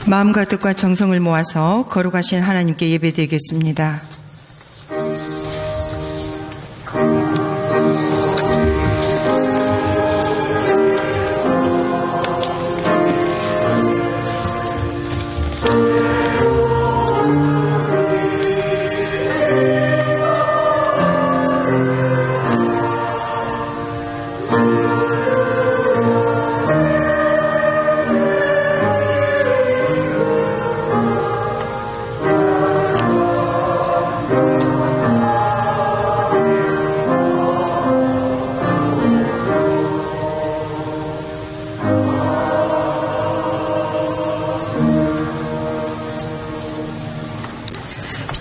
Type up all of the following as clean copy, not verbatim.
마음과 뜻과 정성을 모아서 거룩하신 하나님께 예배드리겠습니다.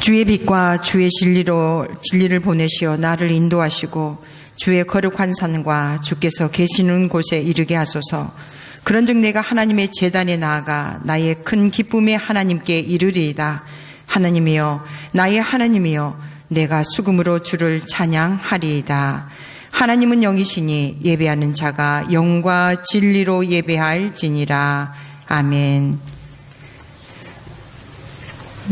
주의 빛과 주의 진리를 보내시어 나를 인도하시고 주의 거룩한 산과 주께서 계시는 곳에 이르게 하소서. 그런즉 내가 하나님의 제단에 나아가 나의 큰 기쁨에 하나님께 이르리이다. 하나님이여, 나의 하나님이여, 내가 수금으로 주를 찬양하리이다. 하나님은 영이시니 예배하는 자가 영과 진리로 예배할지니라. 아멘.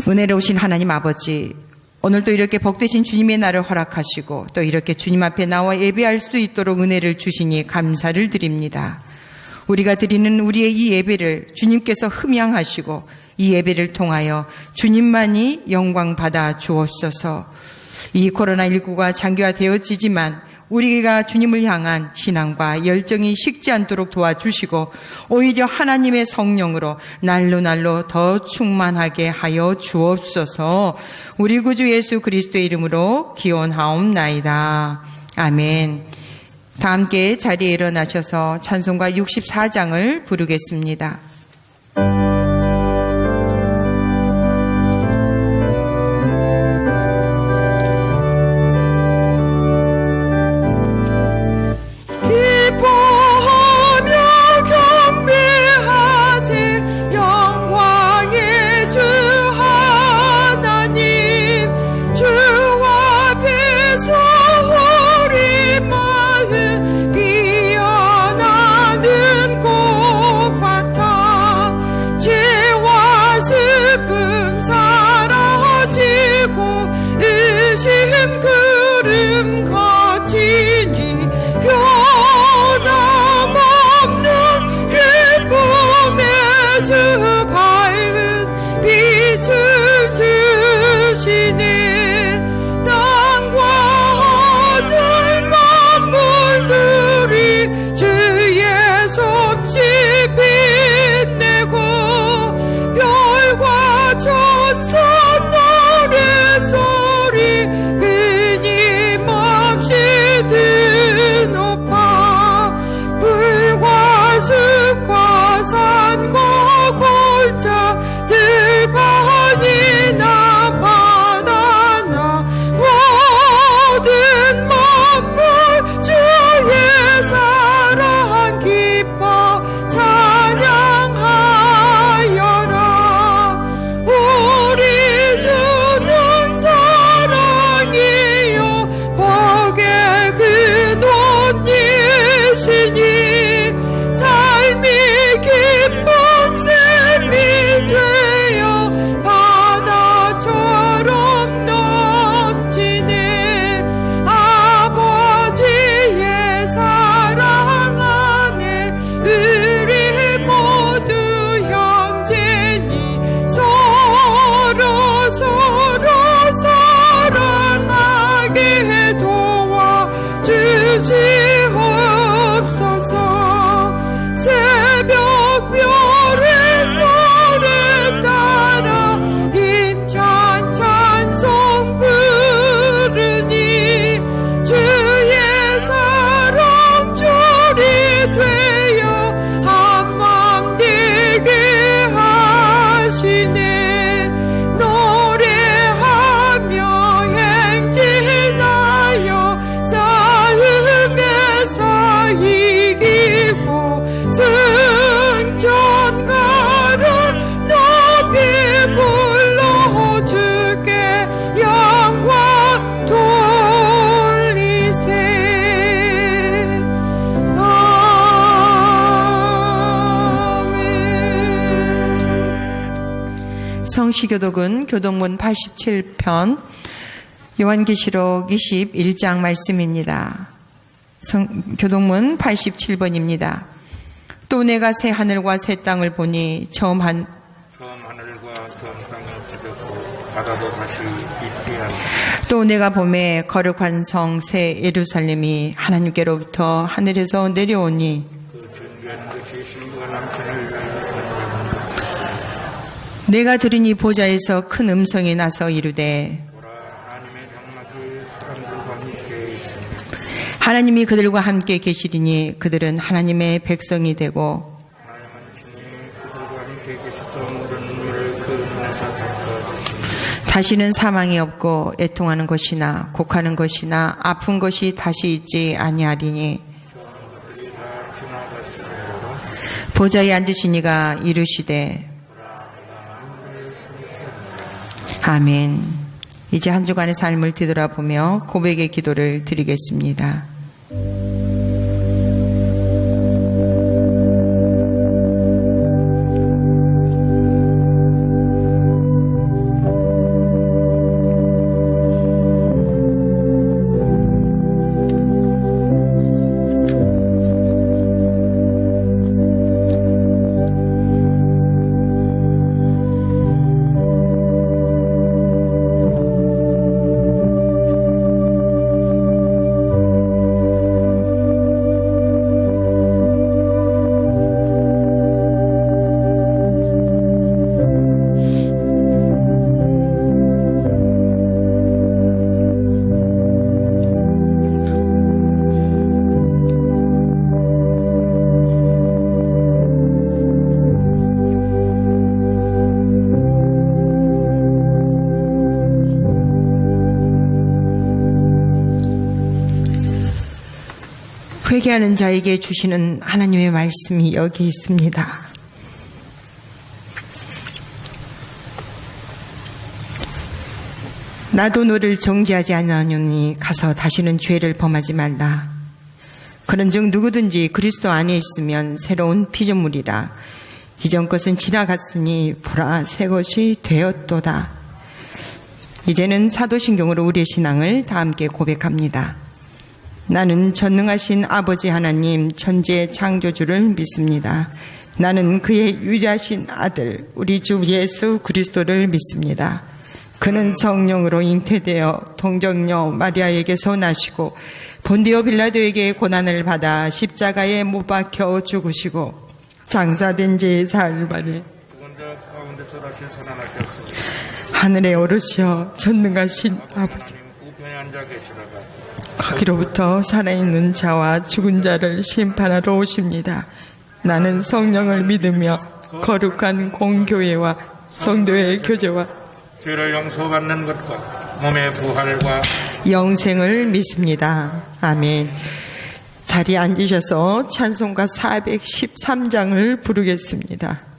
은혜로우신 하나님 아버지, 오늘도 이렇게 복되신 주님의 날을 허락하시고 또 이렇게 주님 앞에 나와 예배할 수 있도록 은혜를 주시니 감사를 드립니다. 우리가 드리는 우리의 이 예배를 주님께서 흠양하시고 이 예배를 통하여 주님만이 영광 받아 주옵소서. 이 코로나19가 장기화되어지지만 우리가 주님을 향한 신앙과 열정이 식지 않도록 도와주시고 오히려 하나님의 성령으로 날로 더 충만하게 하여 주옵소서. 우리 구주 예수 그리스도의 이름으로 기원하옵나이다. 아멘. 다 함께 자리에 일어나셔서 찬송가 64장을 부르겠습니다. 비어나는 꽃 같아 성시교독은 교독문 87편 요한계시록 21장 말씀입니다. 교독문 87번입니다. 또 내가 새 하늘과 새 땅을 보니 처음 하늘과 처음 땅이 없어졌고 바다도 다시 있지 않고 또 내가 보매 거룩한 성 새 예루살렘이 하나님께로부터 하늘에서 내려오니 그 존귀한 것이 신과 남편을 내가 들으니 보좌에서 큰 음성이 나서 이르되 하나님이 그들과 함께 계시리니 그들은 하나님의 백성이 되고 다시는 사망이 없고 애통하는 것이나 곡하는 것이나 아픈 것이 다시 있지 아니하리니 보좌에 앉으신 이가 이르시되 아멘. 이제 한 주간의 삶을 뒤돌아보며 고백의 기도를 드리겠습니다. 회개하는 자에게 주시는 하나님의 말씀이 여기 있습니다. 나도 너를 정죄하지 아니하노니 가서 다시는 죄를 범하지 말라. 그런즉 누구든지 그리스도 안에 있으면 새로운 피조물이라. 이전 것은 지나갔으니 보라 새 것이 되었도다. 이제는 사도신경으로 우리의 신앙을 다 함께 고백합니다. 나는 전능하신 아버지 하나님 천지의 창조주를 믿습니다. 나는 그의 유일하신 아들 우리 주 예수 그리스도를 믿습니다. 그는 성령으로 잉태되어 동정녀 마리아에게서 나시고 본디오 빌라도에게 고난을 받아 십자가에 못 박혀 죽으시고 장사된 지 사흘 만에 하늘에 오르시어 전능하신 아버지 거기로부터 살아있는 자와 죽은 자를 심판하러 오십니다. 나는 성령을 믿으며 거룩한 공교회와 성도의 교제와 죄를 용서받는 것과 몸의 부활과 영생을 믿습니다. 아멘. 자리에 앉으셔서 찬송가 413장을 부르겠습니다.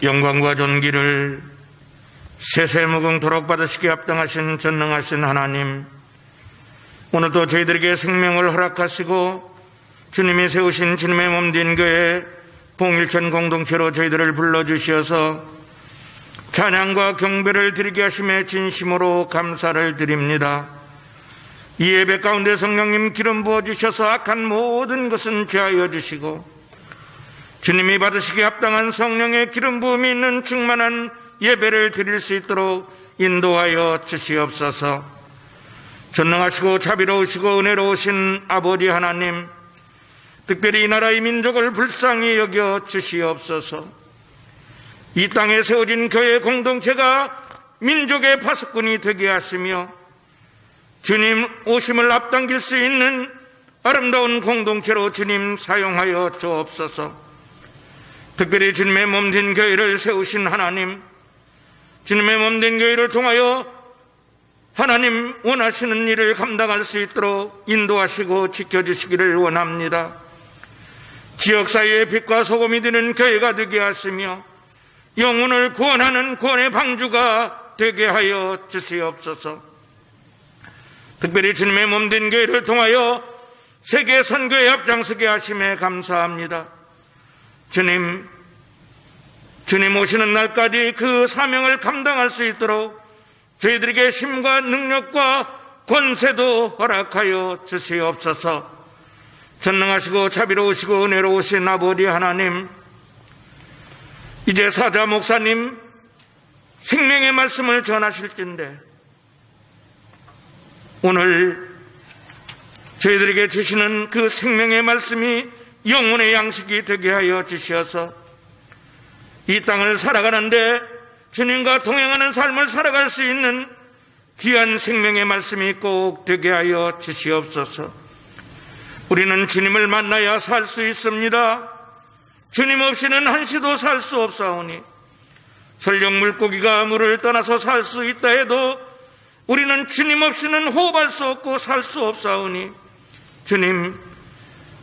영광과 존귀를 세세무궁토록 받으시기에 합당하신 전능하신 하나님, 오늘도 저희들에게 생명을 허락하시고 주님이 세우신 주님의 몸된 교회 봉일천 공동체로 저희들을 불러주시어서 찬양과 경배를 드리게 하심에 진심으로 감사를 드립니다. 이 예배 가운데 성령님 기름 부어주셔서 악한 모든 것은 제하여 주시고 주님이 받으시기에 합당한 성령의 기름 부음이 있는 충만한 예배를 드릴 수 있도록 인도하여 주시옵소서. 전능하시고 자비로우시고 은혜로우신 아버지 하나님, 특별히 이 나라의 민족을 불쌍히 여겨 주시옵소서. 이 땅에 세워진 교회 공동체가 민족의 파수꾼이 되게 하시며 주님 오심을 앞당길 수 있는 아름다운 공동체로 주님 사용하여 주옵소서. 특별히 주님의 몸된 교회를 세우신 하나님, 주님의 몸된 교회를 통하여 하나님 원하시는 일을 감당할 수 있도록 인도하시고 지켜주시기를 원합니다. 지역사회의 빛과 소금이 되는 교회가 되게 하시며 영혼을 구원하는 구원의 방주가 되게 하여 주시옵소서. 특별히 주님의 몸된 교회를 통하여 세계 선교에 앞장서게 하심에 감사합니다. 주님 오시는 날까지 그 사명을 감당할 수 있도록 저희들에게 힘과 능력과 권세도 허락하여 주시옵소서. 전능하시고 자비로우시고 은혜로우신 아버지 하나님, 이제 사자 목사님 생명의 말씀을 전하실진데 오늘 저희들에게 주시는 그 생명의 말씀이 영혼의 양식이 되게 하여 주시어서 이 땅을 살아가는데 주님과 동행하는 삶을 살아갈 수 있는 귀한 생명의 말씀이 꼭 되게 하여 주시옵소서. 우리는 주님을 만나야 살 수 있습니다. 주님 없이는 한시도 살 수 없사오니 설령 물고기가 물을 떠나서 살 수 있다 해도 우리는 주님 없이는 호흡할 수 없고 살 수 없사오니 주님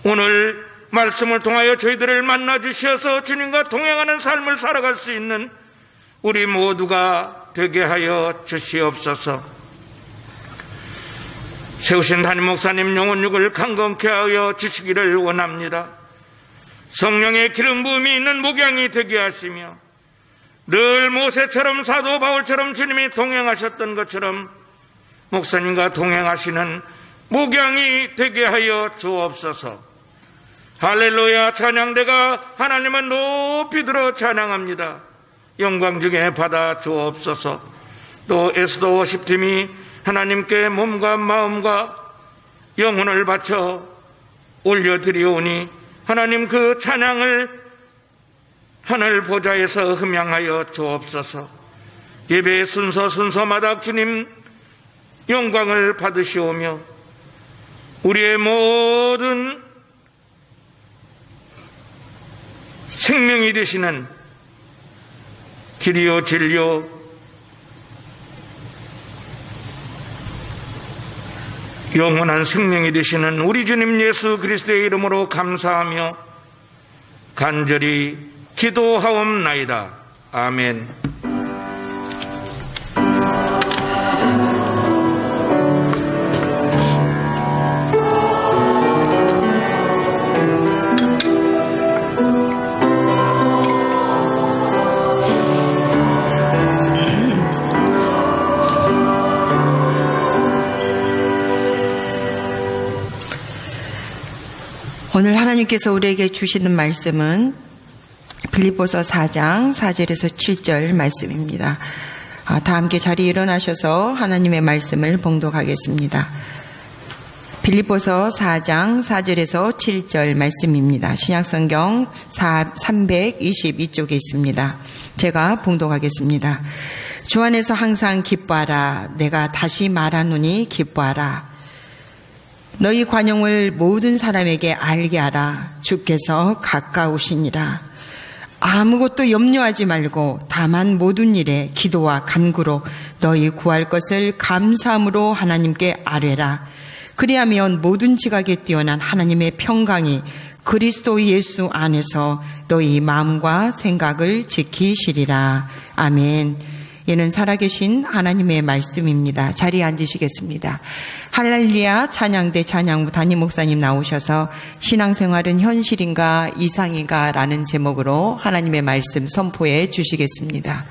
오늘 말씀을 통하여 저희들을 만나 주셔서 주님과 동행하는 삶을 살아갈 수 있는 우리 모두가 되게 하여 주시옵소서. 세우신 담임 목사님 영혼육을 강건케 하여 주시기를 원합니다. 성령의 기름 부음이 있는 목양이 되게 하시며 늘 모세처럼 사도 바울처럼 주님이 동행하셨던 것처럼 목사님과 동행하시는 목양이 되게 하여 주옵소서. 할렐루야. 찬양대가 하나님을 높이 들어 찬양합니다. 영광 중에 받아 주옵소서. 또 에스더 워십팀이 하나님께 몸과 마음과 영혼을 바쳐 올려드리오니 하나님 그 찬양을 하늘 보좌에서 흠양하여 주옵소서. 예배의 순서마다 주님 영광을 받으시오며 우리의 모든 생명이 되시는 길이요 진리요 영원한 생명이 되시는 우리 주님 예수 그리스도의 이름으로 감사하며 간절히 기도하옵나이다. 아멘. 오늘 하나님께서 우리에게 주시는 말씀은 빌립보서 4장 4절에서 7절 말씀입니다. 다 함께 자리에 일어나셔서 하나님의 말씀을 봉독하겠습니다. 빌립보서 4장 4절에서 7절 말씀입니다. 신약성경 322쪽에 있습니다. 제가 봉독하겠습니다. 주 안에서 항상 기뻐하라. 내가 다시 말하노니 기뻐하라. 너희 관용을 모든 사람에게 알게 하라. 주께서 가까우시니라. 아무것도 염려하지 말고 다만 모든 일에 기도와 간구로 너희 구할 것을 감사함으로 하나님께 아뢰라. 그리하면 모든 지각에 뛰어난 하나님의 평강이 그리스도 예수 안에서 너희 마음과 생각을 지키시리라. 아멘. 이는 살아계신 하나님의 말씀입니다. 자리에 앉으시겠습니다. 할렐루야 찬양대 찬양부 담임 목사님 나오셔서 신앙생활은 현실인가 이상인가 라는 제목으로 하나님의 말씀 선포해 주시겠습니다.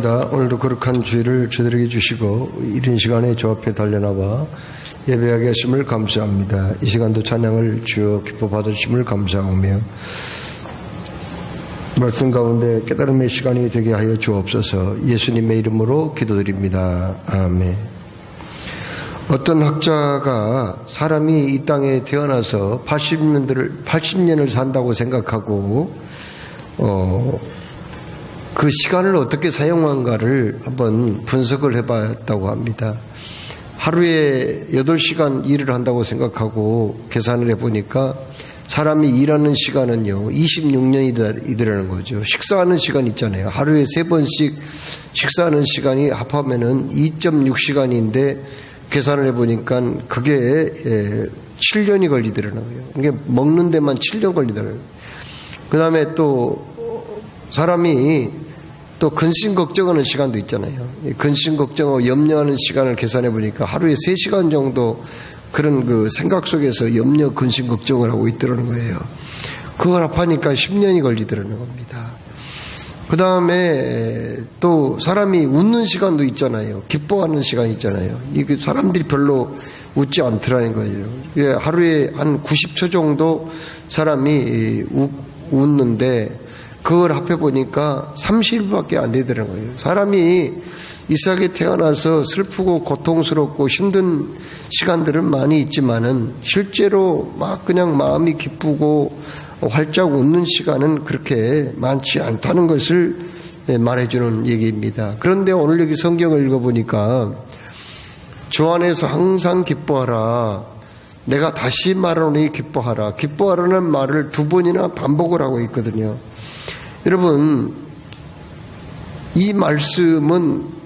합니다. 오늘도 거룩한 주일을 저들에게 주시고 이른 시간에 저 앞에 달려나와 예배하게 하심을 감사합니다. 이 시간도 찬양을 주여 기뻐 받으심을 감사하며 말씀 가운데 깨달음의 시간이 되게 하여 주옵소서. 예수님의 이름으로 기도드립니다. 아멘. 어떤 학자가 사람이 이 땅에 태어나서 80년을 산다고 생각하고 그 시간을 어떻게 사용한가를 한번 분석을 해봤다고 합니다. 하루에 8시간 일을 한다고 생각하고 계산을 해보니까 사람이 일하는 시간은요 26년이더라는 거죠. 식사하는 시간 있잖아요. 하루에 3번씩 식사하는 시간이 합하면은 2.6시간인데 계산을 해보니까 그게 7년이 걸리더라는 거예요. 이게 먹는 데만 7년 걸리더라고요. 그 다음에 또 사람이 또 근심 걱정하는 시간도 있잖아요. 근심 걱정하고 염려하는 시간을 계산해 보니까 하루에 3시간 정도 그런 그 생각 속에서 염려, 근심, 걱정을 하고 있더라는 거예요. 그걸 합하니까 10년이 걸리더라는 겁니다. 그 다음에 또 사람이 웃는 시간도 있잖아요. 기뻐하는 시간 있잖아요. 이게 사람들이 별로 웃지 않더라는 거예요. 하루에 한 90초 정도 사람이 웃는데 그걸 합해보니까 30일밖에 안 되더라는 거예요. 사람이 이 세상에 태어나서 슬프고 고통스럽고 힘든 시간들은 많이 있지만은 실제로 막 그냥 마음이 기쁘고 활짝 웃는 시간은 그렇게 많지 않다는 것을 말해주는 얘기입니다. 그런데 오늘 여기 성경을 읽어보니까 주 안에서 항상 기뻐하라. 내가 다시 말하노니 기뻐하라. 기뻐하라는 말을 2번이나 반복을 하고 있거든요. 여러분, 이 말씀은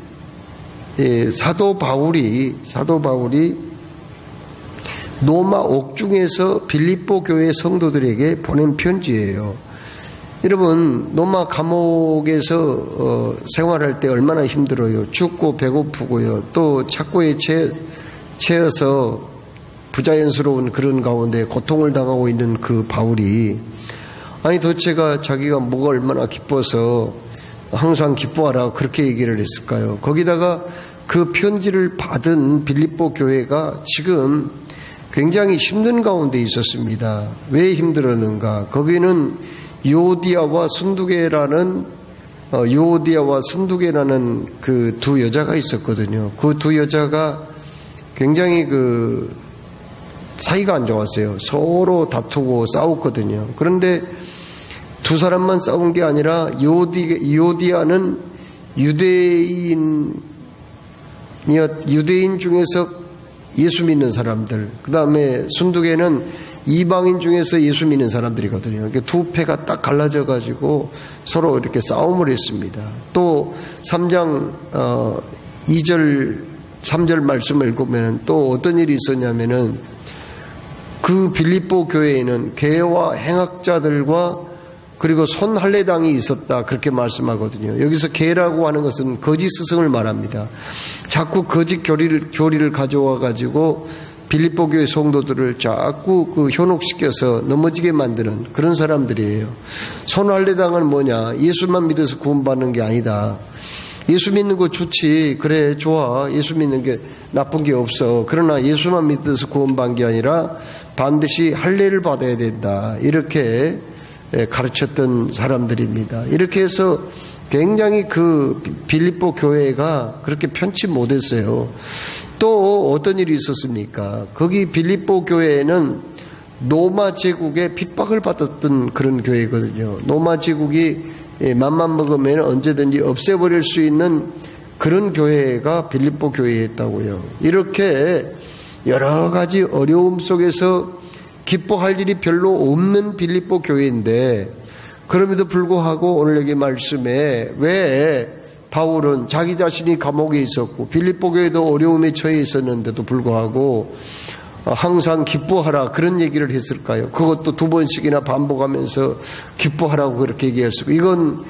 사도 바울이 로마 옥중에서 빌립보 교회 성도들에게 보낸 편지예요. 여러분, 로마 감옥에서 생활할 때 얼마나 힘들어요. 춥고 배고프고요. 또 착고에 채여서 부자연스러운 그런 가운데 고통을 당하고 있는 그 바울이 아니 도대체가 자기가 뭐가 얼마나 기뻐서 항상 기뻐하라 그렇게 얘기를 했을까요? 거기다가 그 편지를 받은 빌립보 교회가 지금 굉장히 힘든 가운데 있었습니다. 왜 힘들었는가? 거기는 유오디아와 순두계라는 그 2 여자가 있었거든요. 그 2 여자가 굉장히 그 사이가 안 좋았어요. 서로 다투고 싸웠거든요. 그런데 2 사람만 싸운 게 아니라 유오디아는 유대인 중에서 예수 믿는 사람들, 그 다음에 순두계는 이방인 중에서 예수 믿는 사람들이거든요. 2 패가 딱 갈라져 가지고 서로 이렇게 싸움을 했습니다. 또 3장 2절 3절 말씀을 읽으면 또 어떤 일이 있었냐면은 그 빌립보 교회에는 계와 행악자들과 그리고 손할례당이 있었다 그렇게 말씀하거든요. 여기서 계라고 하는 것은 거짓 스승을 말합니다. 자꾸 거짓 교리를 가져와 가지고 빌립보 교회 성도들을 자꾸 그 현혹시켜서 넘어지게 만드는 그런 사람들이에요. 손할례당은 뭐냐? 예수만 믿어서 구원받는 게 아니다. 예수 믿는 거 좋지. 그래 좋아. 예수 믿는 게 나쁜 게 없어. 그러나 예수만 믿어서 구원받는 게 아니라 반드시 할례를 받아야 된다. 이렇게 가르쳤던 사람들입니다. 이렇게 해서 굉장히 그 빌립보 교회가 그렇게 편치 못했어요. 또 어떤 일이 있었습니까? 거기 빌립보 교회에는 로마 제국의 핍박을 받았던 그런 교회거든요. 로마 제국이 맘만 먹으면 언제든지 없애버릴 수 있는 그런 교회가 빌립보 교회였다고요. 이렇게 여러 가지 어려움 속에서 기뻐할 일이 별로 없는 빌립보 교회인데 그럼에도 불구하고 오늘 여기 말씀에 왜 바울은 자기 자신이 감옥에 있었고 빌립보 교회도 어려움에 처해 있었는데도 불구하고 항상 기뻐하라 그런 얘기를 했을까요? 그것도 2번씩이나 반복하면서 기뻐하라고 그렇게 얘기할 수 있고 이건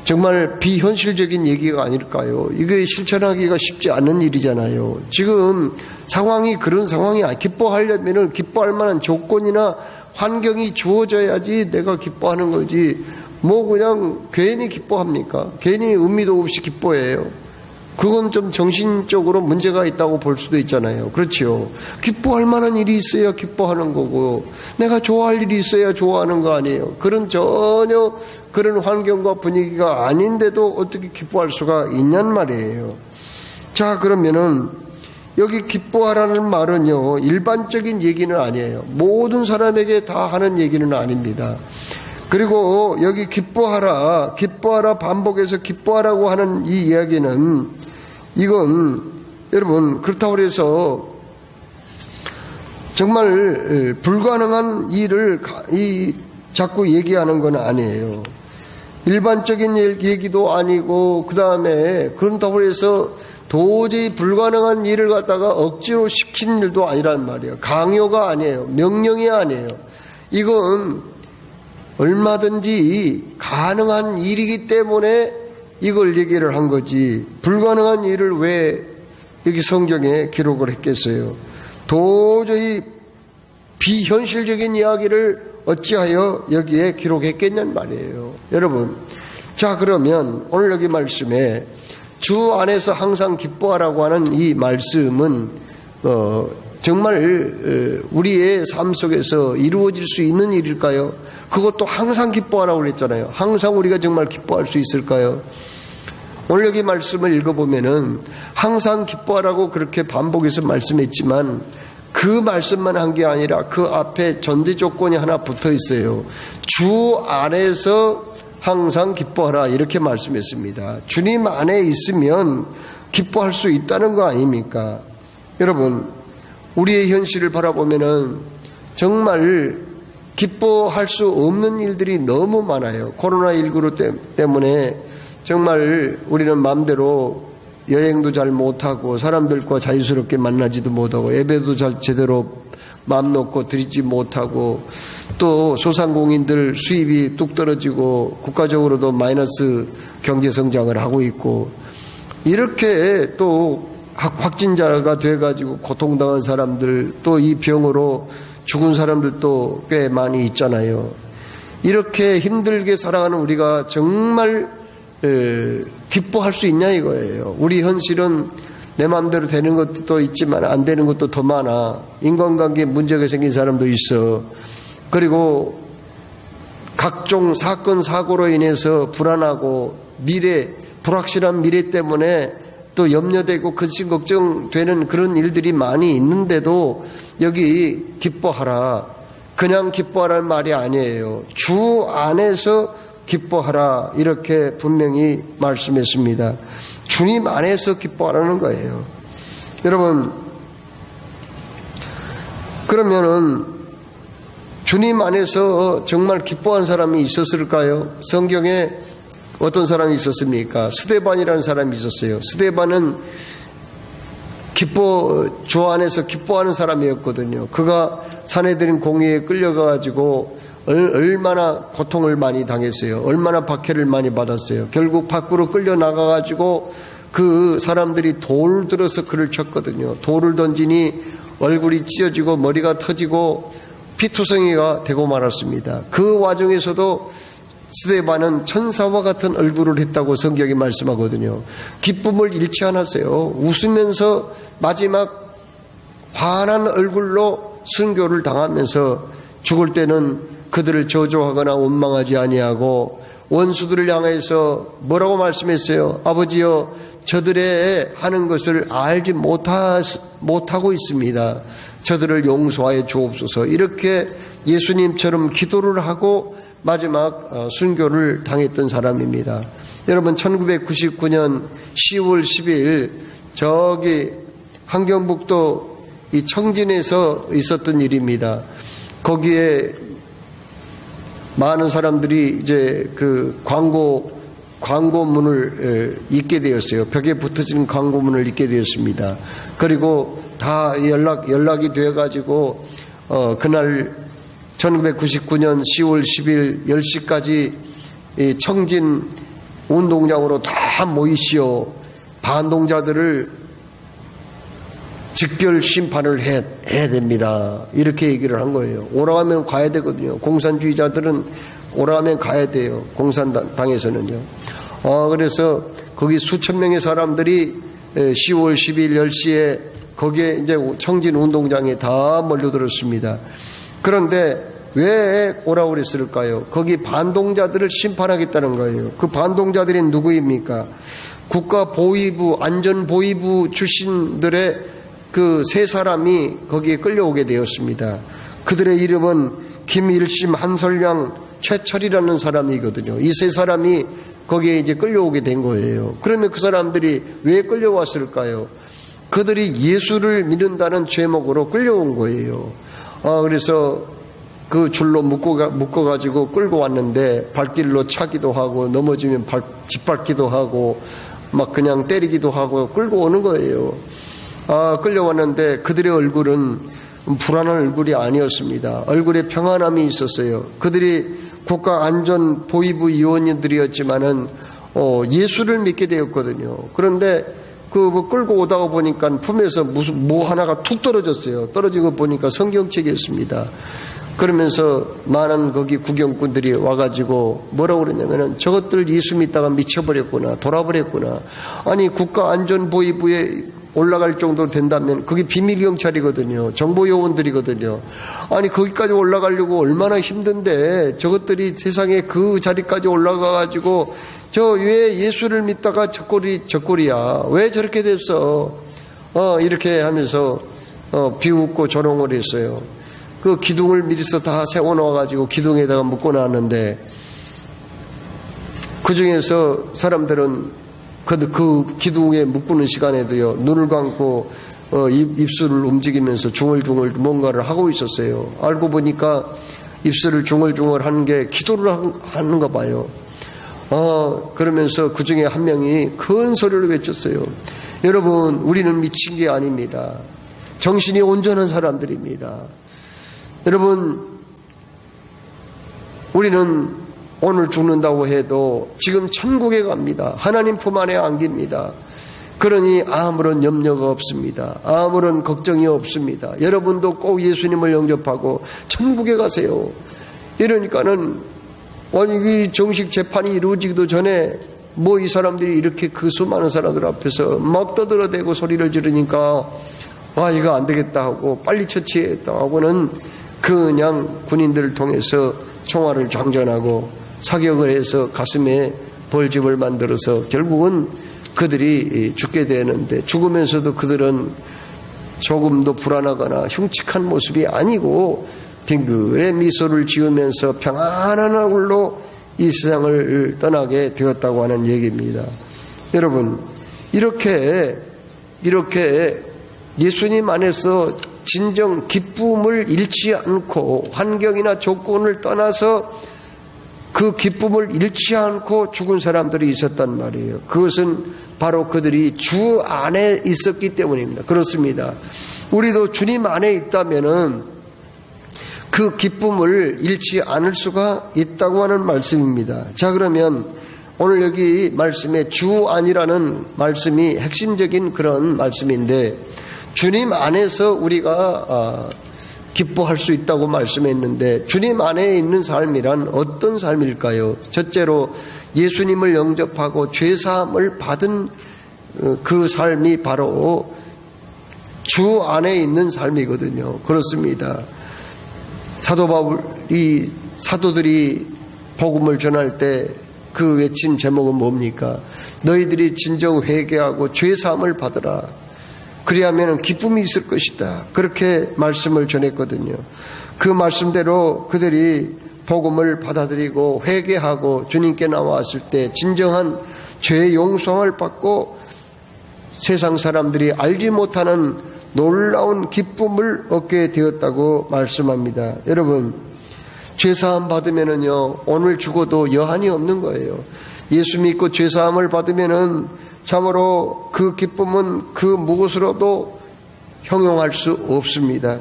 정말 비현실적인 얘기가 아닐까요? 이게 실천하기가 쉽지 않은 일이잖아요. 지금 상황이 그런 상황이 아니에요. 기뻐하려면 기뻐할 만한 조건이나 환경이 주어져야지 내가 기뻐하는 거지 뭐 그냥 괜히 기뻐합니까? 괜히 의미도 없이 기뻐해요. 그건 좀 정신적으로 문제가 있다고 볼 수도 있잖아요. 그렇죠. 기뻐할 만한 일이 있어야 기뻐하는 거고 내가 좋아할 일이 있어야 좋아하는 거 아니에요. 그런 전혀 그런 환경과 분위기가 아닌데도 어떻게 기뻐할 수가 있냔 말이에요. 자, 그러면은 여기 기뻐하라는 말은요, 일반적인 얘기는 아니에요. 모든 사람에게 다 하는 얘기는 아닙니다. 그리고 여기 기뻐하라, 기뻐하라, 반복해서 기뻐하라고 하는 이 이야기는, 이건 여러분 그렇다고 해서 정말 불가능한 일을 자꾸 얘기하는 건 아니에요. 일반적인 얘기도 아니고, 그 다음에 그런다고 해서 도저히 불가능한 일을 갖다가 억지로 시키는 일도 아니란 말이에요. 강요가 아니에요. 명령이 아니에요. 이건 얼마든지 가능한 일이기 때문에 이걸 얘기를 한 거지, 불가능한 일을 왜 여기 성경에 기록을 했겠어요? 도저히 비현실적인 이야기를 어찌하여 여기에 기록했겠냐는 말이에요. 여러분, 자, 그러면 오늘 여기 말씀에 주 안에서 항상 기뻐하라고 하는 이 말씀은 정말 우리의 삶 속에서 이루어질 수 있는 일일까요? 그것도 항상 기뻐하라고 그랬잖아요. 항상 우리가 정말 기뻐할 수 있을까요? 오늘 여기 말씀을 읽어보면은 항상 기뻐하라고 그렇게 반복해서 말씀했지만 그 말씀만 한 게 아니라 그 앞에 전제 조건이 하나 붙어 있어요. 주 안에서 항상 기뻐하라, 이렇게 말씀했습니다. 주님 안에 있으면 기뻐할 수 있다는 거 아닙니까? 여러분, 우리의 현실을 바라보면은 정말 기뻐할 수 없는 일들이 너무 많아요. 코로나19 때문에 정말 우리는 마음대로 여행도 잘 못하고 사람들과 자유스럽게 만나지도 못하고 예배도 잘 제대로 마음 놓고 드리지 못하고, 또 소상공인들 수입이 뚝 떨어지고 국가적으로도 마이너스 경제 성장을 하고 있고, 이렇게 또 확진자가 돼가지고 고통당한 사람들, 또 이 병으로 죽은 사람들도 꽤 많이 있잖아요. 이렇게 힘들게 살아가는 우리가 정말 기뻐할 수 있냐 이거예요. 우리 현실은 내 마음대로 되는 것도 있지만 안 되는 것도 더 많아. 인간관계에 문제가 생긴 사람도 있어. 그리고 각종 사건 사고로 인해서 불안하고 불확실한 미래 때문에 또 염려되고 근심 걱정되는 그런 일들이 많이 있는데도 여기 기뻐하라, 그냥 기뻐하라는 말이 아니에요. 주 안에서 기뻐하라, 이렇게 분명히 말씀했습니다. 주님 안에서 기뻐하라는 거예요. 여러분, 그러면은 주님 안에서 정말 기뻐한 사람이 있었을까요? 성경에 어떤 사람이 있었습니까? 스데반이라는 사람이 있었어요. 스데반은 주 안에서 기뻐하는 사람이었거든요. 그가 사내들인 공회에 끌려가가지고 얼마나 고통을 많이 당했어요. 얼마나 박해를 많이 받았어요. 결국 밖으로 끌려나가가지고 그 사람들이 돌 들어서 그를 쳤거든요. 돌을 던지니 얼굴이 찢어지고 머리가 터지고 피투성이가 되고 말았습니다. 그 와중에서도 스데반은 천사와 같은 얼굴을 했다고 성경이 말씀하거든요. 기쁨을 잃지 않았어요. 웃으면서 마지막 환한 얼굴로 순교를 당하면서 죽을 때는 그들을 저주하거나 원망하지 아니하고 원수들을 향해서 뭐라고 말씀했어요? 아버지여, 저들의 하는 것을 알지 못하고 있습니다. 저들을 용서하여 주옵소서. 이렇게 예수님처럼 기도를 하고 마지막 순교를 당했던 사람입니다. 여러분, 1999년 10월 10일 저기 함경북도 이 청진에서 있었던 일입니다. 거기에 많은 사람들이 이제 그 광고문을 읽게 되었어요. 벽에 붙어지는 광고문을 읽게 되었습니다. 그리고 다 연락이 되어가지고 그날 1999년 10월 10일 10시까지 이 청진 운동장으로 다 모이시오. 반동자들을 직결 심판을 해야 됩니다. 이렇게 얘기를 한 거예요. 오라가면 가야 되거든요. 공산주의자들은 오라가면 가야 돼요. 공산당에서는요. 그래서 거기 수천 명의 사람들이 10월 10일 10시에 거기에 이제 청진 운동장에 다 몰려들었습니다. 그런데 왜 오라고 그랬을까요? 거기 반동자들을 심판하겠다는 거예요. 그 반동자들이 누구입니까? 국가보위부, 안전보위부 출신들의 그 세 사람이 거기에 끌려오게 되었습니다. 그들의 이름은 김일심, 한설량, 최철이라는 사람이거든요. 이 세 사람이 거기에 이제 끌려오게 된 거예요. 그러면 그 사람들이 왜 끌려왔을까요? 그들이 예수를 믿는다는 제목으로 끌려온 거예요. 그래서 그 줄로 묶어가지고 끌고 왔는데 발길로 차기도 하고 넘어지면 짓밟기도 하고 막 그냥 때리기도 하고 끌고 오는 거예요. 끌려왔는데 그들의 얼굴은 불안한 얼굴이 아니었습니다. 얼굴에 평안함이 있었어요. 그들이 국가안전보위부 요원들이었지만은 예수를 믿게 되었거든요. 그런데 끌고 오다가 보니까 품에서 뭐 하나가 툭 떨어졌어요. 떨어진 거 보니까 성경책이었습니다. 그러면서 많은 거기 구경꾼들이 와가지고 뭐라고 그러냐면은 저것들 예수 믿다가 미쳐버렸구나, 돌아버렸구나. 아니 국가안전보위부에 올라갈 정도 된다면 그게 비밀경찰이거든요. 정보요원들이거든요. 아니 거기까지 올라가려고 얼마나 힘든데 저것들이 세상에 그 자리까지 올라가가지고 저 왜 예수를 믿다가 저꼴이야. 왜 저렇게 됐어? 이렇게 하면서 비웃고 조롱을 했어요. 그 기둥을 미리서 다 세워놓아가지고 기둥에다가 묶어놨는데 그 중에서 사람들은 그 기둥에 묶는 시간에도요 눈을 감고 입술을 움직이면서 중얼중얼 뭔가를 하고 있었어요. 알고 보니까 입술을 중얼중얼 하는 게 기도를 하는가 봐요. 그러면서 그 중에 한 명이 큰 소리를 외쳤어요. 여러분, 우리는 미친 게 아닙니다. 정신이 온전한 사람들입니다. 여러분, 우리는 오늘 죽는다고 해도 지금 천국에 갑니다. 하나님 품 안에 안깁니다. 그러니 아무런 염려가 없습니다. 아무런 걱정이 없습니다. 여러분도 꼭 예수님을 영접하고 천국에 가세요. 이러니까는 아니 이 정식 재판이 이루어지기도 전에 뭐 이 사람들이 이렇게 그 수많은 사람들 앞에서 막 떠들어대고 소리를 지르니까 이거 안 되겠다 하고 빨리 처치했다 하고는 그냥 군인들을 통해서 총알을 장전하고 사격을 해서 가슴에 벌집을 만들어서 결국은 그들이 죽게 되는데 죽으면서도 그들은 조금도 불안하거나 흉측한 모습이 아니고 빙글의 미소를 지으면서 평안한 얼굴로 이 세상을 떠나게 되었다고 하는 얘기입니다. 여러분, 이렇게 예수님 안에서 진정 기쁨을 잃지 않고 환경이나 조건을 떠나서 그 기쁨을 잃지 않고 죽은 사람들이 있었단 말이에요. 그것은 바로 그들이 주 안에 있었기 때문입니다. 그렇습니다. 우리도 주님 안에 있다면은 그 기쁨을 잃지 않을 수가 있다고 하는 말씀입니다. 자, 그러면 오늘 여기 말씀에 주 안이라는 말씀이 핵심적인 그런 말씀인데 주님 안에서 우리가 기뻐할 수 있다고 말씀했는데 주님 안에 있는 삶이란 어떤 삶일까요? 첫째로 예수님을 영접하고 죄사함을 받은 그 삶이 바로 주 안에 있는 삶이거든요. 그렇습니다. 사도들이 복음을 전할 때 그 외친 제목은 뭡니까? 너희들이 진정 회개하고 죄사함을 받으라. 그리하면 기쁨이 있을 것이다. 그렇게 말씀을 전했거든요. 그 말씀대로 그들이 복음을 받아들이고 회개하고 주님께 나왔을 때 진정한 죄 용서를 받고 세상 사람들이 알지 못하는 놀라운 기쁨을 얻게 되었다고 말씀합니다. 여러분, 죄사함 받으면은요 오늘 죽어도 여한이 없는 거예요. 예수 믿고 죄사함을 받으면은 참으로 그 기쁨은 그 무엇으로도 형용할 수 없습니다.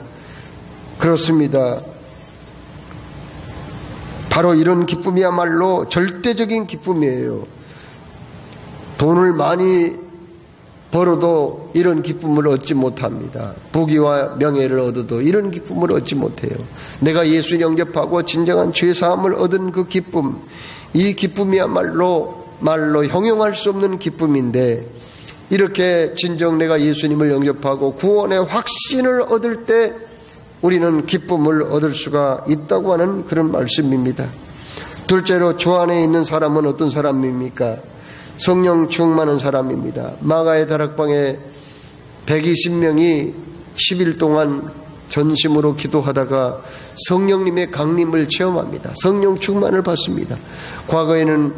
그렇습니다. 바로 이런 기쁨이야말로 절대적인 기쁨이에요. 돈을 많이 벌어도 이런 기쁨을 얻지 못합니다. 부귀와 명예를 얻어도 이런 기쁨을 얻지 못해요. 내가 예수 영접하고 진정한 죄사함을 얻은 그 기쁨, 이 기쁨이야말로 말로 형용할 수 없는 기쁨인데 이렇게 진정 내가 예수님을 영접하고 구원의 확신을 얻을 때 우리는 기쁨을 얻을 수가 있다고 하는 그런 말씀입니다. 둘째로 주 안에 있는 사람은 어떤 사람입니까? 성령 충만한 사람입니다. 마가의 다락방에 120명이 10일 동안 전심으로 기도하다가 성령님의 강림을 체험합니다. 성령 충만을 받습니다. 과거에는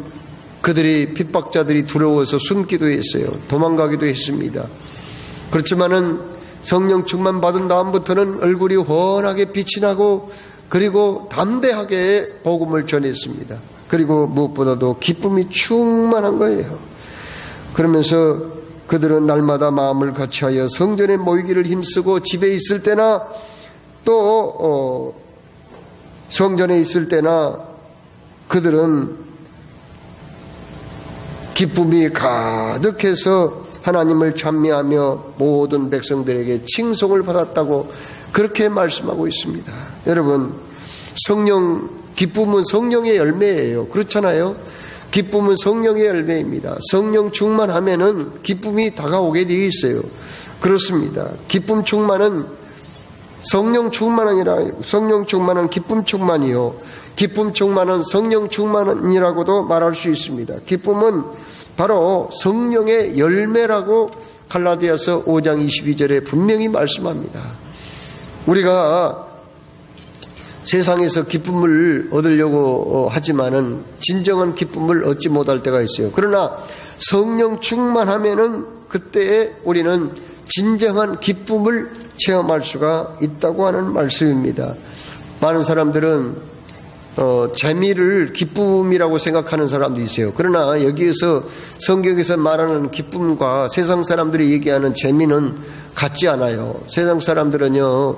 그들이 핍박자들이 두려워서 숨기도 했어요. 도망가기도 했습니다. 그렇지만은 성령 충만 받은 다음부터는 얼굴이 환하게 빛이 나고 그리고 담대하게 복음을 전했습니다. 그리고 무엇보다도 기쁨이 충만한 거예요. 그러면서 그들은 날마다 마음을 같이하여 성전에 모이기를 힘쓰고 집에 있을 때나 또 성전에 있을 때나 그들은 기쁨이 가득해서 하나님을 찬미하며 모든 백성들에게 칭송을 받았다고 그렇게 말씀하고 있습니다. 여러분, 기쁨은 성령의 열매예요. 그렇잖아요? 기쁨은 성령의 열매입니다. 성령 충만하면은 기쁨이 다가오게 되어 있어요. 그렇습니다. 기쁨 충만은 성령 충만은 기쁨 충만이요. 기쁨 충만은 성령 충만이라고도 말할 수 있습니다. 기쁨은 바로 성령의 열매라고 갈라디아서 5장 22절에 분명히 말씀합니다. 우리가 세상에서 기쁨을 얻으려고 하지만은 진정한 기쁨을 얻지 못할 때가 있어요. 그러나 성령 충만하면은 그때에 우리는 진정한 기쁨을 체험할 수가 있다고 하는 말씀입니다. 많은 사람들은 재미를 기쁨이라고 생각하는 사람도 있어요. 그러나 여기에서 성경에서 말하는 기쁨과 세상 사람들이 얘기하는 재미는 같지 않아요. 세상 사람들은요,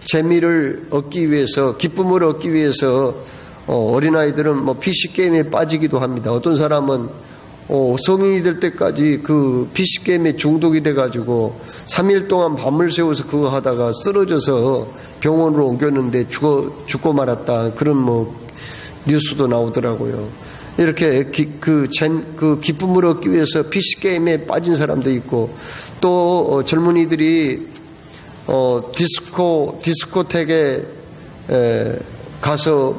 재미를 얻기 위해서, 기쁨을 얻기 위해서 어린아이들은 PC게임에 빠지기도 합니다. 어떤 사람은 성인이 될 때까지 그 PC게임에 중독이 돼가지고 3일 동안 밤을 새워서 그거 하다가 쓰러져서 병원으로 옮겼는데 죽고 말았다. 그런 뉴스도 나오더라고요. 이렇게 그 기쁨을 얻기 위해서 PC게임에 빠진 사람도 있고, 또 젊은이들이 디스코텍에 가서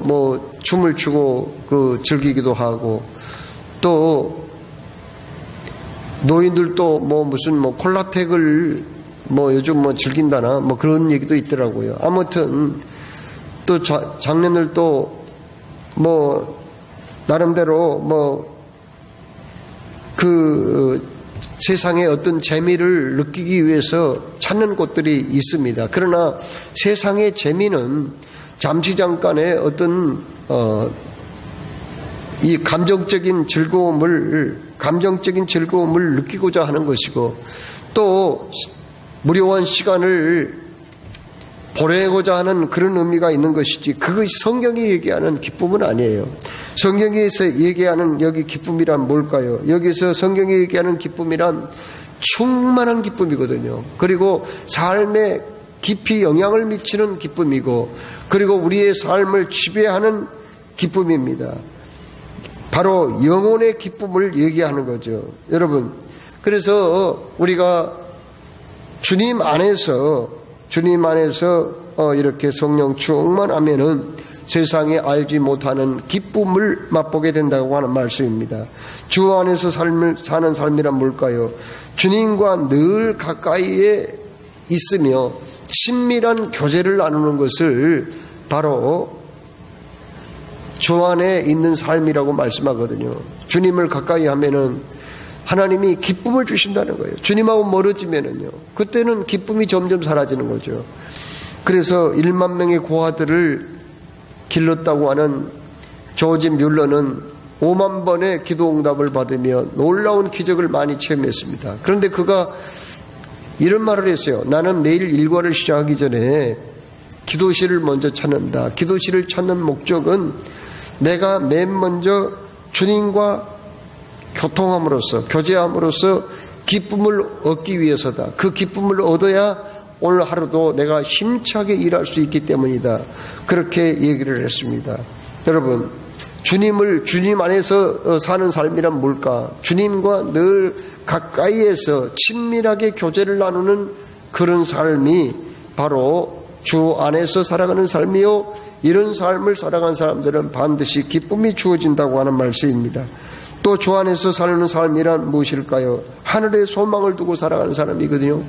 춤을 추고 즐기기도 하고, 또 노인들도 무슨 콜라텍을 요즘 즐긴다나 그런 얘기도 있더라고요. 아무튼 또 장년들도 나름대로 그 세상의 어떤 재미를 느끼기 위해서 찾는 곳들이 있습니다. 그러나 세상의 재미는 잠시 잠깐의 어떤 이 감정적인 즐거움을 느끼고자 하는 것이고, 또 무료한 시간을 보내고자 하는 그런 의미가 있는 것이지, 그것이 성경이 얘기하는 기쁨은 아니에요. 성경에서 얘기하는 여기 기쁨이란 뭘까요? 여기서 성경이 얘기하는 기쁨이란 충만한 기쁨이거든요. 그리고 삶에 깊이 영향을 미치는 기쁨이고, 그리고 우리의 삶을 지배하는 기쁨입니다. 바로 영혼의 기쁨을 얘기하는 거죠. 여러분, 그래서 우리가 주님 안에서 이렇게 성령 충만하면은 세상에 알지 못하는 기쁨을 맛보게 된다고 하는 말씀입니다. 주 안에서 사는 삶이란 뭘까요? 주님과 늘 가까이에 있으며 친밀한 교제를 나누는 것을 바로 주 안에 있는 삶이라고 말씀하거든요. 주님을 가까이 하면은 하나님이 기쁨을 주신다는 거예요. 주님하고 멀어지면은요, 그때는 기쁨이 점점 사라지는 거죠. 그래서 1만 명의 고아들을 길렀다고 하는 조지 뮬러는 5만 번의 기도 응답을 받으며 놀라운 기적을 많이 체험했습니다. 그런데 그가 이런 말을 했어요. 나는 매일 일과를 시작하기 전에 기도실을 먼저 찾는다. 기도실을 찾는 목적은 내가 맨 먼저 주님과 교제함으로써 기쁨을 얻기 위해서다. 그 기쁨을 얻어야 오늘 하루도 내가 힘차게 일할 수 있기 때문이다. 그렇게 얘기를 했습니다. 여러분, 주님 안에서 사는 삶이란 뭘까? 주님과 늘 가까이에서 친밀하게 교제를 나누는 그런 삶이 바로 주 안에서 살아가는 삶이요, 이런 삶을 살아가는 사람들은 반드시 기쁨이 주어진다고 하는 말씀입니다. 또 주 안에서 사는 삶이란 무엇일까요? 하늘의 소망을 두고 살아가는 사람이거든요.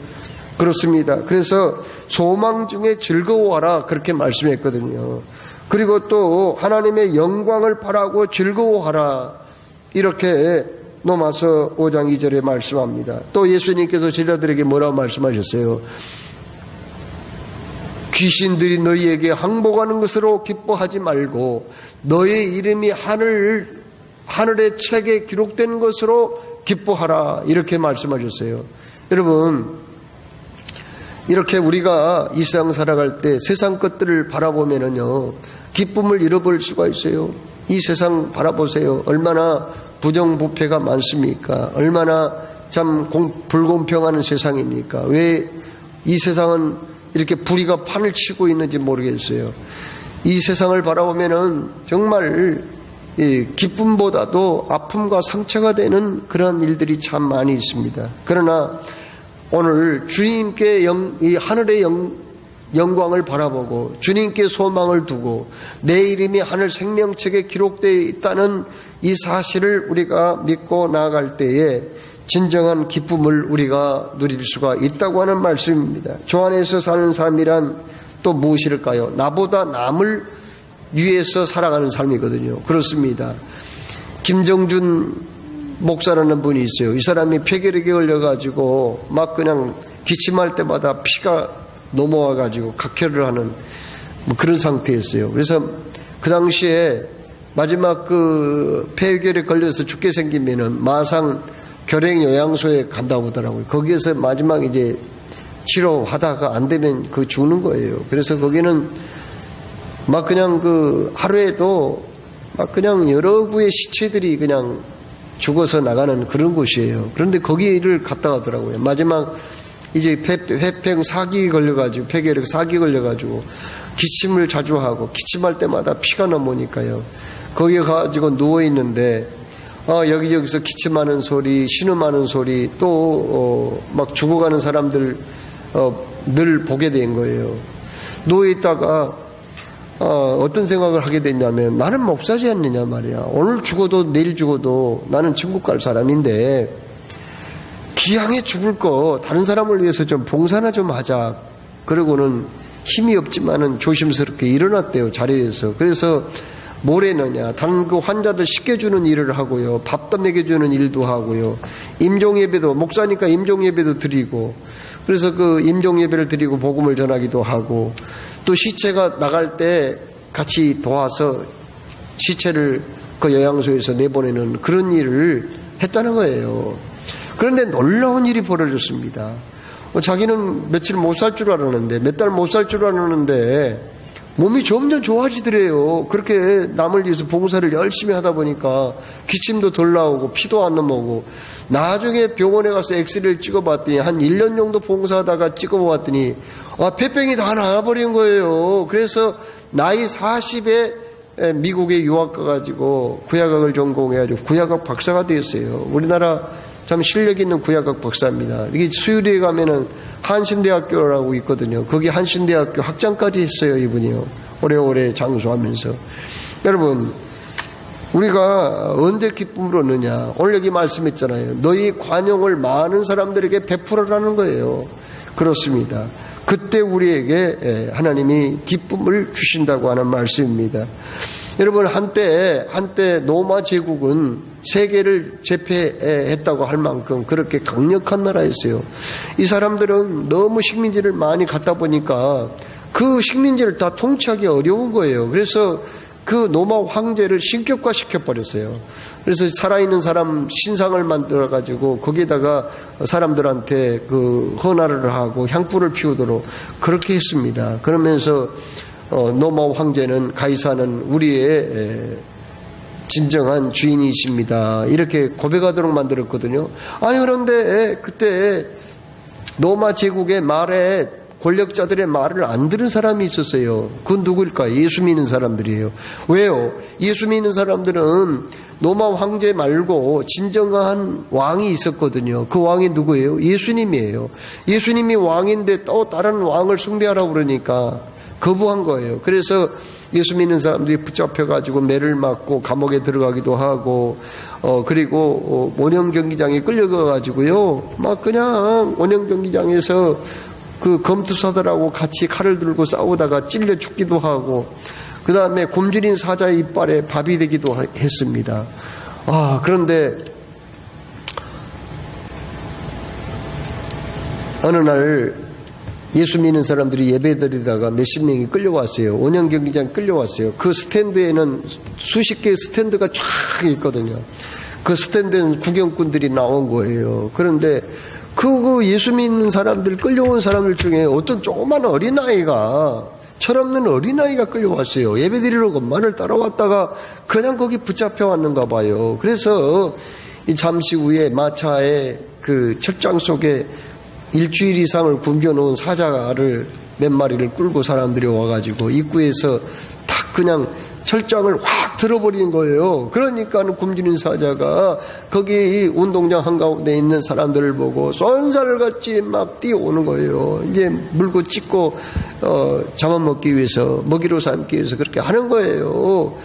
그렇습니다. 그래서 소망 중에 즐거워하라 그렇게 말씀했거든요. 그리고 또 하나님의 영광을 바라고 즐거워하라 이렇게 로마서 5장 2절에 말씀합니다. 또 예수님께서 제자들에게 뭐라고 말씀하셨어요? 귀신들이 너희에게 항복하는 것으로 기뻐하지 말고 너의 이름이 하늘의 책에 기록된 것으로 기뻐하라 이렇게 말씀하셨어요. 여러분, 이렇게 우리가 이 세상 살아갈 때 세상 것들을 바라보면은요 기쁨을 잃어버릴 수가 있어요. 이 세상 바라보세요. 얼마나 부정부패가 많습니까? 얼마나 참 불공평한 세상입니까? 왜 이 세상은 이렇게 불의가 판을 치고 있는지 모르겠어요. 이 세상을 바라보면은 정말 기쁨보다도 아픔과 상처가 되는 그런 일들이 참 많이 있습니다. 그러나 오늘 주님께 이 하늘의 영광을 바라보고 주님께 소망을 두고 내 이름이 하늘 생명책에 기록되어 있다는 이 사실을 우리가 믿고 나아갈 때에 진정한 기쁨을 우리가 누릴 수가 있다고 하는 말씀입니다. 주 안에서 사는 삶이란 또 무엇일까요? 나보다 남을 위해서 살아가는 삶이거든요. 그렇습니다. 김정준 목사라는 분이 있어요. 이 사람이 폐결핵에 걸려가지고 막 그냥 기침할 때마다 피가 넘어와가지고 각혈을 하는 뭐 그런 상태였어요. 그래서 그 당시에 마지막 그 폐결에 걸려서 죽게 생기면은 마상 결핵 요양소에 간다고 하더라고요. 거기에서 마지막 이제 치료하다가 안 되면 그 죽는 거예요. 그래서 거기는 막 그냥 그 하루에도 막 그냥 여러 구의 시체들이 그냥 죽어서 나가는 그런 곳이에요. 그런데 거기를 갔다 가더라고요. 마지막 이제 폐병 사기 걸려가지고 폐결핵 사기 걸려가지고 기침을 자주 하고 기침할 때마다 피가 넘어오니까요. 거기에 가지고 누워 있는데 여기저기서 기침하는 소리, 신음하는 소리, 또 막 죽어가는 사람들 늘 보게 된 거예요. 누워 있다가 어떤 생각을 하게 됐냐면 나는 목사지 않느냐 말이야. 오늘 죽어도 내일 죽어도 나는 천국 갈 사람인데 기왕에 죽을 거 다른 사람을 위해서 좀 봉사나 좀 하자. 그러고는 힘이 없지만은 조심스럽게 일어났대요, 자리에서. 그래서 뭘 했느냐, 다른 그 환자들 씻겨주는 일을 하고요, 밥도 먹여주는 일도 하고요, 임종예배도, 목사니까 임종예배도 드리고, 그래서 그 임종예배를 드리고 복음을 전하기도 하고, 또 시체가 나갈 때 같이 도와서 시체를 그 요양소에서 내보내는 그런 일을 했다는 거예요. 그런데 놀라운 일이 벌어졌습니다. 자기는 며칠 못 살 줄 알았는데, 몇 달 못 살 줄 알았는데 몸이 점점 좋아지더래요. 그렇게 남을 위해서 봉사를 열심히 하다 보니까 기침도 덜 나오고 피도 안 넘어오고, 나중에 병원에 가서 엑스레이를 찍어봤더니 한 1년 정도 봉사하다가 찍어봤더니 폐병이 다 나와버린 거예요. 그래서 나이 40에 미국에 유학 가가지고 구약학을 전공해가지고 구약학 박사가 되었어요. 우리나라 참 실력 있는 구약학 박사입니다. 이게 수유리에 가면은 한신대학교라고 있거든요. 거기 한신대학교 학장까지 했어요, 이분이요. 오래오래 장수하면서. 여러분, 우리가 언제 기쁨을 얻느냐? 오늘 여기 말씀했잖아요. 너희 관용을 많은 사람들에게 베풀어라는 거예요. 그렇습니다. 그때 우리에게 하나님이 기쁨을 주신다고 하는 말씀입니다. 여러분, 한때 로마 제국은 세계를 제패했다고 할 만큼 그렇게 강력한 나라였어요. 이 사람들은 너무 식민지를 많이 갖다 보니까 그 식민지를 다 통치하기 어려운 거예요. 그래서 그 로마 황제를 신격화 시켜버렸어요. 그래서 살아있는 사람 신상을 만들어가지고 거기에다가 사람들한테 그 헌화를 하고 향불을 피우도록 그렇게 했습니다. 그러면서 로마 황제는 가이사는 우리의 진정한 주인이십니다. 이렇게 고백하도록 만들었거든요. 아니, 그런데 그때 로마 제국의 말에 권력자들의 말을 안 들은 사람이 있었어요. 그건 누구일까요? 예수 믿는 사람들이에요. 왜요? 예수 믿는 사람들은 로마 황제 말고 진정한 왕이 있었거든요. 그 왕이 누구예요? 예수님이에요. 예수님이 왕인데 또 다른 왕을 숭배하라고 그러니까 거부한 거예요. 그래서 예수 믿는 사람들이 붙잡혀가지고 매를 맞고 감옥에 들어가기도 하고, 그리고 원형 경기장에 끌려가가지고요, 막 그냥 원형 경기장에서 그 검투사들하고 같이 칼을 들고 싸우다가 찔려 죽기도 하고, 그 다음에 굶주린 사자의 이빨에 밥이 되기도 했습니다. 그런데 어느 날 예수 믿는 사람들이 예배드리다가 몇십 명이 끌려왔어요. 온영 경기장에 끌려왔어요. 그 스탠드에는 수십 개의 스탠드가 쫙 있거든요. 그 스탠드는 구경꾼들이 나온 거예요. 그런데 그 예수 믿는 사람들, 끌려온 사람들 중에 어떤 조그만 어린아이가, 철없는 어린아이가 끌려왔어요. 예배드리러 것만을 따라왔다가 그냥 거기 붙잡혀 왔는가 봐요. 그래서 이 잠시 후에 마차의 그 철장 속에 일주일 이상을 굶겨놓은 사자를 몇 마리를 끌고 사람들이 와가지고 입구에서 탁 그냥 철장을 확 들어버리는 거예요. 그러니까 굶주린 사자가 거기 운동장 한가운데 있는 사람들을 보고 쏜살같이 막 뛰어오는 거예요. 이제 물고 찢고 잡아먹기 위해서, 먹이로 삼기 위해서 그렇게 하는 거예요.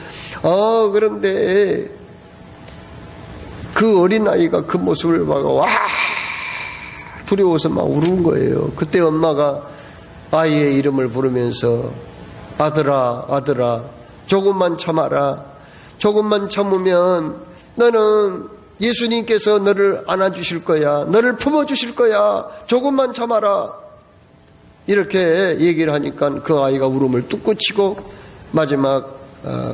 그런데 그 어린아이가 그 모습을 보고 와 두려워서 막 우는 거예요. 그때 엄마가 아이의 이름을 부르면서 아들아, 아들아, 조금만 참아라. 조금만 참으면 너는 예수님께서 너를 안아주실 거야. 너를 품어주실 거야. 조금만 참아라. 이렇게 얘기를 하니까 그 아이가 울음을 뚝 그치고 마지막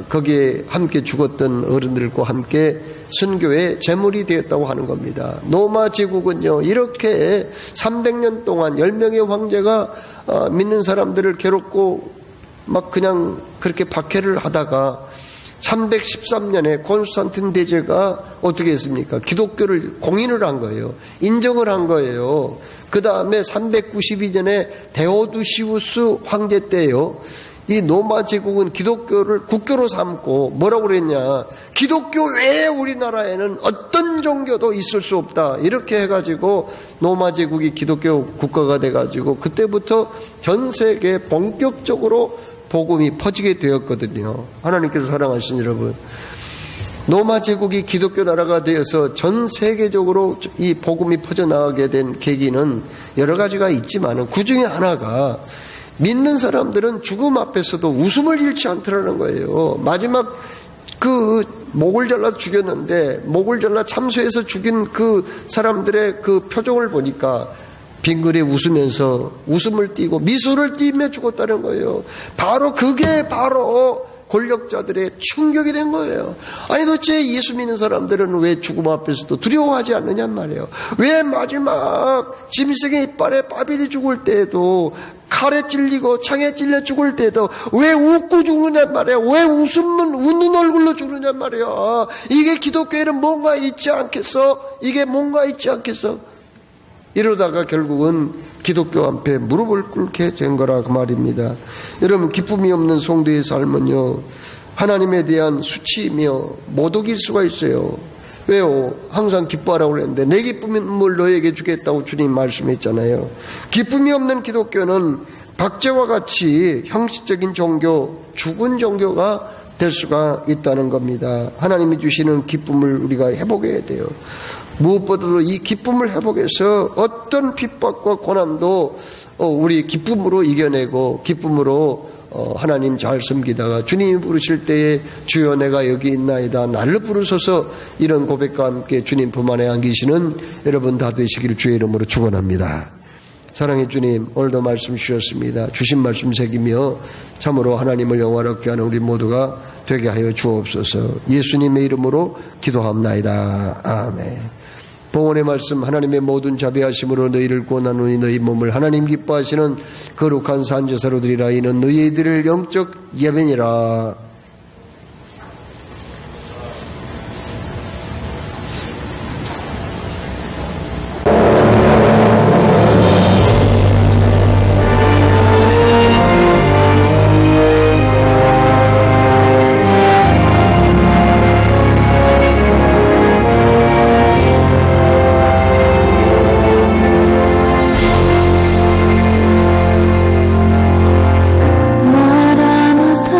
거기에 함께 죽었던 어른들과 함께 선교의 제물이 되었다고 하는 겁니다. 노마 제국은요, 이렇게 300년 동안 10명의 황제가 믿는 사람들을 괴롭고 막 그냥 그렇게 박해를 하다가 313년에 콘스탄틴 대제가 어떻게 했습니까? 기독교를 공인을 한 거예요. 인정을 한 거예요. 그 다음에 392년에 데오두시우스 황제 때요, 이 노마 제국은 기독교를 국교로 삼고 뭐라고 그랬냐, 기독교 외에 우리나라에는 어떤 종교도 있을 수 없다, 이렇게 해가지고 노마 제국이 기독교 국가가 돼가지고 그때부터 전 세계에 본격적으로 복음이 퍼지게 되었거든요. 하나님께서 사랑하신 여러분, 노마 제국이 기독교 나라가 되어서 전 세계적으로 이 복음이 퍼져나가게 된 계기는 여러 가지가 있지만 그 중에 하나가, 믿는 사람들은 죽음 앞에서도 웃음을 잃지 않더라는 거예요. 마지막 그 목을 잘라 죽였는데, 목을 잘라 참수해서 죽인 그 사람들의 그 표정을 보니까 빙그레 웃으면서 웃음을 띠고 미소를 띠며 죽었다는 거예요. 바로 그게 바로 권력자들의 충격이 된 거예요. 아니 도대체 예수 믿는 사람들은 왜 죽음 앞에서도 두려워하지 않느냔 말이에요. 왜 마지막 짐승의 이빨에 빠비리 죽을 때에도, 칼에 찔리고 창에 찔려 죽을 때도 왜 웃고 죽느냔 말이에요. 왜 웃는 얼굴로 죽느냔 말이에요. 이게 기독교에는 뭔가 있지 않겠어? 이게 뭔가 있지 않겠어? 이러다가 결국은 기독교 앞에 무릎을 꿇게 된 거라 그 말입니다. 여러분, 기쁨이 없는 성도의 삶은요, 하나님에 대한 수치이며 모독일 수가 있어요. 왜요? 항상 기뻐하라고 그랬는데 내 기쁨을 너에게 주겠다고 주님 말씀했잖아요. 기쁨이 없는 기독교는 박제와 같이 형식적인 종교, 죽은 종교가 될 수가 있다는 겁니다. 하나님이 주시는 기쁨을 우리가 회복해야 돼요. 무엇보다도 이 기쁨을 회복해서 어떤 핍박과 고난도 우리 기쁨으로 이겨내고, 기쁨으로 하나님 잘 섬기다가 주님이 부르실 때에 주여 내가 여기 있나이다 나를 부르소서, 이런 고백과 함께 주님 품 안에 안기시는 여러분 다 되시기를 주의 이름으로 축원합니다. 사랑의 주님, 오늘도 말씀 주셨습니다. 주신 말씀 새기며 참으로 하나님을 영화롭게 하는 우리 모두가 되게 하여 주옵소서. 예수님의 이름으로 기도합나이다. 아멘. 봉헌의 말씀, 하나님의 모든 자비하심으로 너희를 구원하노니 너희 몸을 하나님 기뻐하시는 거룩한 산제사로 드리라. 이는 너희들을 영적 예배니라. 마라나타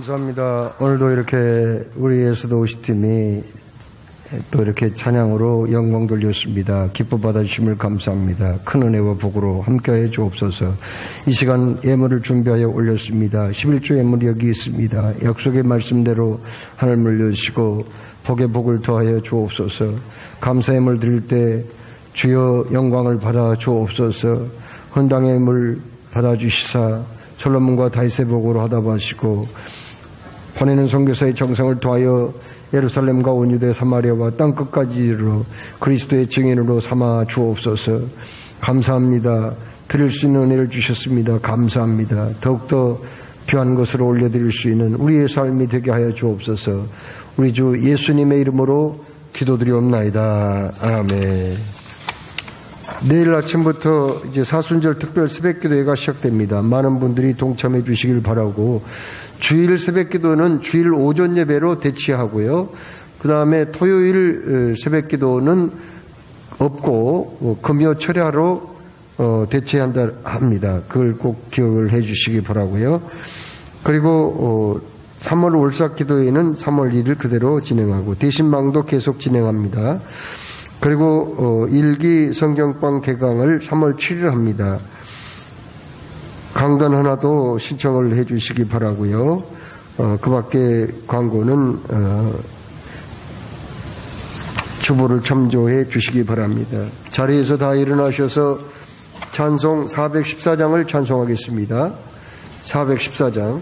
감사합니다. 오늘도 이렇게 우리 예수도 50팀이 또 이렇게 찬양으로 영광 돌렸습니다. 기뻐 받아주심을 감사합니다. 큰 은혜와 복으로 함께해 주옵소서. 이 시간 예물을 준비하여 올렸습니다. 11조 예물이 여기 있습니다. 약속의 말씀대로 하늘 물려주시고 복의 복을 더하여 주옵소서. 감사 예물 드릴 때 주여 영광을 받아 주옵소서. 헌당의 예물 받아주시사 솔로몬과 다윗의 복으로 하다마시고 보내는 선교사의 정성을 더하여 예루살렘과 온 유대 사마리아와 땅끝까지 이르러 그리스도의 증인으로 삼아 주옵소서. 감사합니다. 드릴 수 있는 은혜를 주셨습니다. 감사합니다. 더욱더 귀한 것으로 올려드릴 수 있는 우리의 삶이 되게 하여 주옵소서. 우리 주 예수님의 이름으로 기도드리옵나이다. 아멘. 내일 아침부터 이제 사순절 특별 새벽기도회가 시작됩니다. 많은 분들이 동참해 주시길 바라고, 주일 새벽기도는 주일 오전 예배로 대치하고요. 그 다음에 토요일 새벽기도는 없고 금요 철야로 대체한다 합니다. 그걸 꼭 기억을 해 주시기 바라고요. 그리고 3월 월삭기도회는 3월 1일 그대로 진행하고 대신망도 계속 진행합니다. 그리고 일기 성경방 개강을 3월 7일 합니다. 강단 하나도 신청을 해 주시기 바라고요. 그 밖에 광고는 주보를 첨조해 주시기 바랍니다. 자리에서 다 일어나셔서 찬송 414장을 찬송하겠습니다. 414장.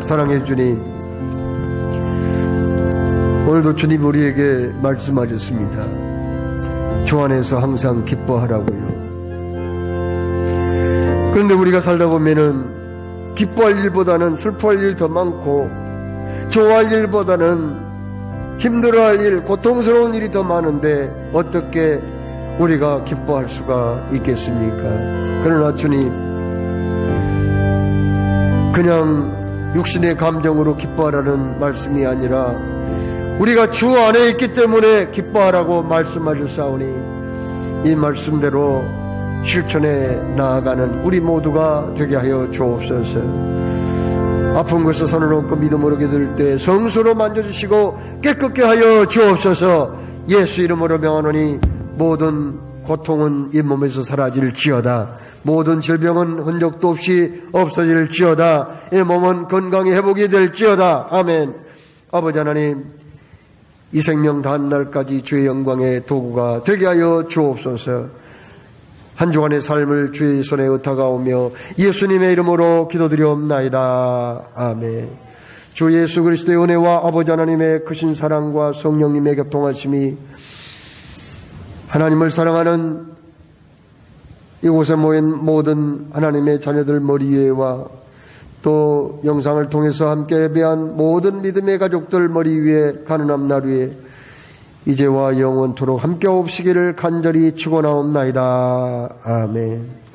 사랑해 주님, 오늘도 주님 우리에게 말씀하셨습니다. 주 안에서 항상 기뻐하라고요. 그런데 우리가 살다 보면은 기뻐할 일보다는 슬퍼할 일 더 많고, 좋아할 일보다는 힘들어할 일, 고통스러운 일이 더 많은데 어떻게 우리가 기뻐할 수가 있겠습니까? 그러나 주님, 그냥 육신의 감정으로 기뻐하라는 말씀이 아니라 우리가 주 안에 있기 때문에 기뻐하라고 말씀하셨사오니 이 말씀대로 실천해 나아가는 우리 모두가 되게 하여 주옵소서. 아픈 것을 손을 얹고 믿음으로 기도할 때 성수로 만져주시고 깨끗게 하여 주옵소서. 예수 이름으로 명하노니 모든 고통은 이 몸에서 사라질지어다. 모든 질병은 흔적도 없이 없어질지어다. 이 몸은 건강히 회복이 될지어다. 아멘. 아버지 하나님, 이 생명 다한 날까지 주의 영광의 도구가 되게 하여 주옵소서. 한 주간의 삶을 주의 손에 의탁하오며 예수님의 이름으로 기도드리옵나이다. 아멘. 주 예수 그리스도의 은혜와 아버지 하나님의 크신 사랑과 성령님의 교통하심이 하나님을 사랑하는 이곳에 모인 모든 하나님의 자녀들 머리 위에와 또 영상을 통해서 함께 예배한 모든 믿음의 가족들 머리 위에 가는 앞날 위에 이제와 영원토록 함께 없으기를 간절히 축원하옵나이다. 아멘.